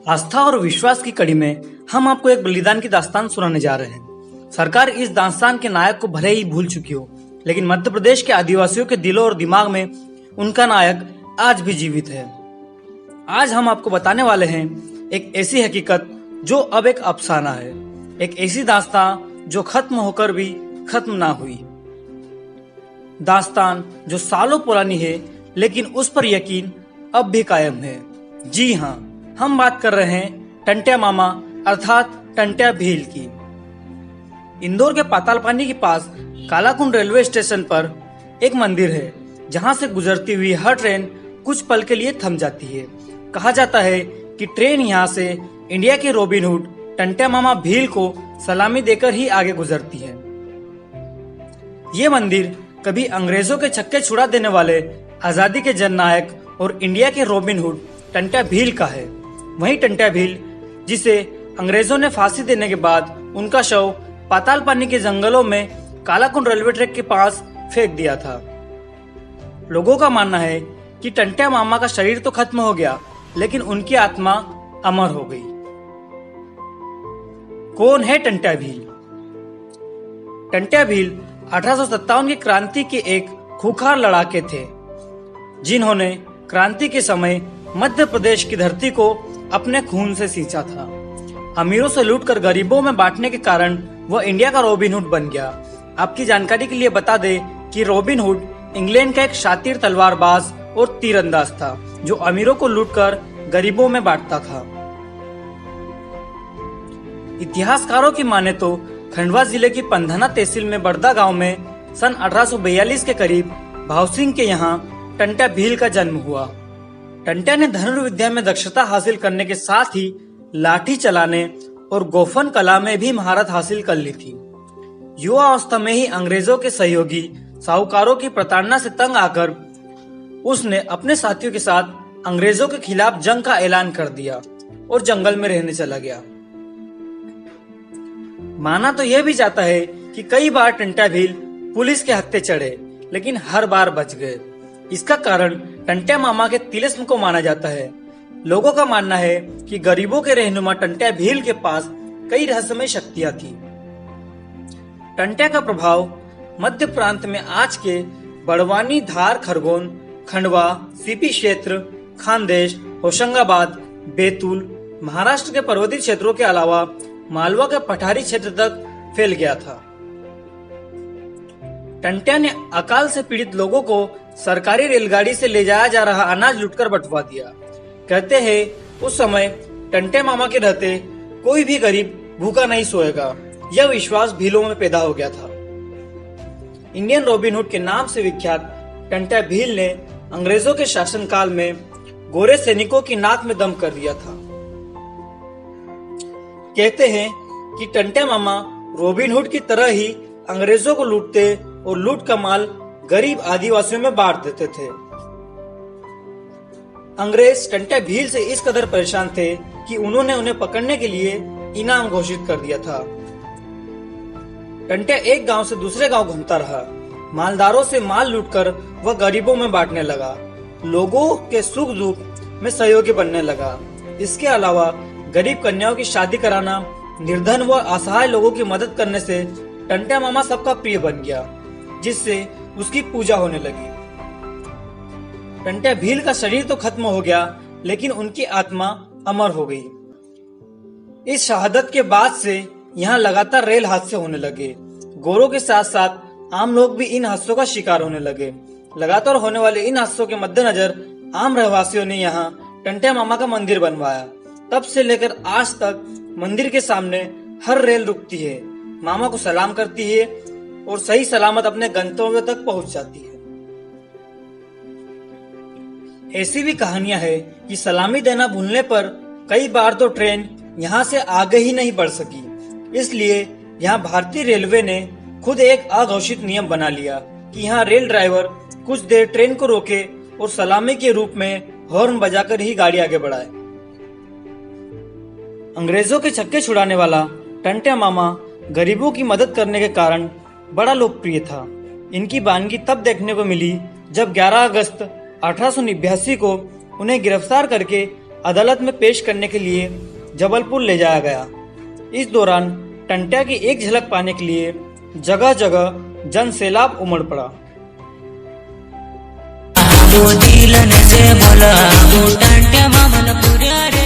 आस्था और विश्वास की कड़ी में हम आपको एक बलिदान की दास्तान सुनाने जा रहे हैं। सरकार इस दास्तान के नायक को भले ही भूल चुकी हो, लेकिन मध्य प्रदेश के आदिवासियों के दिलों और दिमाग में उनका नायक आज भी जीवित है। आज हम आपको बताने वाले हैं एक ऐसी हकीकत जो अब एक अफसाना है, एक ऐसी दास्तान जो खत्म होकर भी खत्म ना हुई। दास्तान जो सालों पुरानी है, लेकिन उस पर यकीन अब भी कायम है। जी हाँ, हम बात कर रहे हैं टंट्या मामा अर्थात टंट्या भील की। इंदौर के पातालपानी के पास कालाकुंड रेलवे स्टेशन पर एक मंदिर है, जहां से गुजरती हुई हर ट्रेन कुछ पल के लिए थम जाती है। कहा जाता है कि ट्रेन यहां से इंडिया के रॉबिन हुड टंट्या मामा भील को सलामी देकर ही आगे गुजरती है। ये मंदिर कभी अंग्रेजों के छक्के छुड़ा देने वाले आजादी के जननायक और इंडिया के रॉबिन हुड टंट्या भील का है। वही टंट्या भील जिसे अंग्रेजों ने फांसी देने के बाद उनका शव पातालपानी के जंगलों में कालाकुंड रेलवे ट्रैक के पास फेंक दिया था। लोगों का मानना है कि टंट्या मामा का शरीर तो खत्म हो गया, लेकिन उनकी आत्मा अमर हो गई। कौन है टंट्या भील? टंट्या भील 1857 की क्रांति के एक खूंखार लड़ाके थे, जिन्होंने क्रांति के समय मध्य प्रदेश की धरती को अपने खून से सींचा था। अमीरों से लूटकर गरीबों में बांटने के कारण वह इंडिया का रॉबिन हुड बन गया। आपकी जानकारी के लिए बता दें कि रॉबिन हुड इंग्लैंड का एक शातिर तलवारबाज और तीरंदाज था, जो अमीरों को लूटकर गरीबों में बांटता था। इतिहासकारों की माने तो खंडवा जिले की पंधना तहसील में बड़दा गांव में सन 1842 के करीब भाव सिंह के यहाँ टंट्या भील का जन्म हुआ। टंट्या ने धनुर्विद्या में दक्षता हासिल करने के साथ ही लाठी चलाने और गोफन कला में भी महारत हासिल कर ली थी। युवा अवस्था में ही अंग्रेजों के सहयोगी साहूकारों की प्रताड़ना से तंग आकर उसने अपने साथियों के साथ अंग्रेजों के खिलाफ जंग का ऐलान कर दिया और जंगल में रहने चला गया। माना तो यह भी जाता है कि कई बार टंट्या भील पुलिस के हत्थे चढ़े, लेकिन हर बार बच गए। इसका कारण टंट्या मामा के तिलिस्म को माना जाता है। लोगों का मानना है कि गरीबों के रहनुमा टंट्या भील के पास कई रहस्यमय शक्तियां थी। टंट्या का प्रभाव मध्य प्रांत में आज के बड़वानी, धार, खरगोन, खंडवा, सीपी क्षेत्र, खानदेश, होशंगाबाद, बैतूल, महाराष्ट्र के पर्वतीय क्षेत्रों के अलावा मालवा के पठारी क्षेत्र तक फैल गया था। टंट्या ने अकाल से पीड़ित लोगों को सरकारी रेलगाड़ी से ले जाया जा रहा अनाज लूटकर बंटवा दिया। कहते हैं उस समय टंट्या मामा के रहते कोई भी गरीब भूखा नहीं सोएगा, यह विश्वास भीलों में पैदा हो गया था। इंडियन रॉबिन हुड के नाम से विख्यात टंट्या भील ने अंग्रेजों के शासनकाल में गोरे सैनिकों की नाक में दम कर दिया था। कहते हैं कि टंट्या मामा रॉबिन हुड की तरह ही अंग्रेजों को लूटते और लूट का माल गरीब आदिवासियों में बांट देते थे। अंग्रेज टंट्या भील से इस कदर परेशान थे कि उन्होंने उन्हें पकड़ने के लिए इनाम घोषित कर दिया था। टंट्या एक गांव से दूसरे गांव घूमता रहा। मालदारों से माल लूटकर वह गरीबों में बांटने लगा, लोगों के सुख दुख में सहयोगी बनने लगा। इसके अलावा गरीब कन्याओं की शादी कराना, निर्धन व असहाय लोगों की मदद करने से टंट्या मामा सबका प्रिय बन गया, जिससे उसकी पूजा होने लगी। टंट्या भील का शरीर तो खत्म हो गया, लेकिन उनकी आत्मा अमर हो गई। इस शहादत के बाद से यहाँ लगातार रेल हादसे होने लगे। गोरों के साथ साथ आम लोग भी इन हादसों का शिकार होने लगे। लगातार होने वाले इन हादसों के मद्देनजर आम रहवासियों ने यहाँ टंट्या मामा का मंदिर बनवाया। तब से लेकर आज तक मंदिर के सामने हर रेल रुकती है, मामा को सलाम करती है और सही सलामत अपने गंतव्य तक पहुंच जाती है। ऐसी भी कहानियां हैं कि सलामी देना भूलने पर कई बार तो ट्रेन यहां से आगे ही नहीं बढ़ सकी। इसलिए यहां भारतीय रेलवे ने खुद एक अघोषित नियम बना लिया कि यहां रेल ड्राइवर कुछ देर ट्रेन को रोके और सलामी के रूप में हॉर्न बजाकर ही गाड़ी आगे बढ़ाए। अंग्रेजों के छक्के छुड़ाने वाला टंट्या मामा गरीबों की मदद करने के कारण बड़ा लोकप्रिय था। इनकी वानगी तब देखने को मिली जब 11 अगस्त 1889 को उन्हें गिरफ्तार करके अदालत में पेश करने के लिए जबलपुर ले जाया गया। इस दौरान टंट्या की एक झलक पाने के लिए जगह जगह जन सैलाब उमड़ पड़ा। दिल से बोला टंट्या मामन पुऱ्या रे।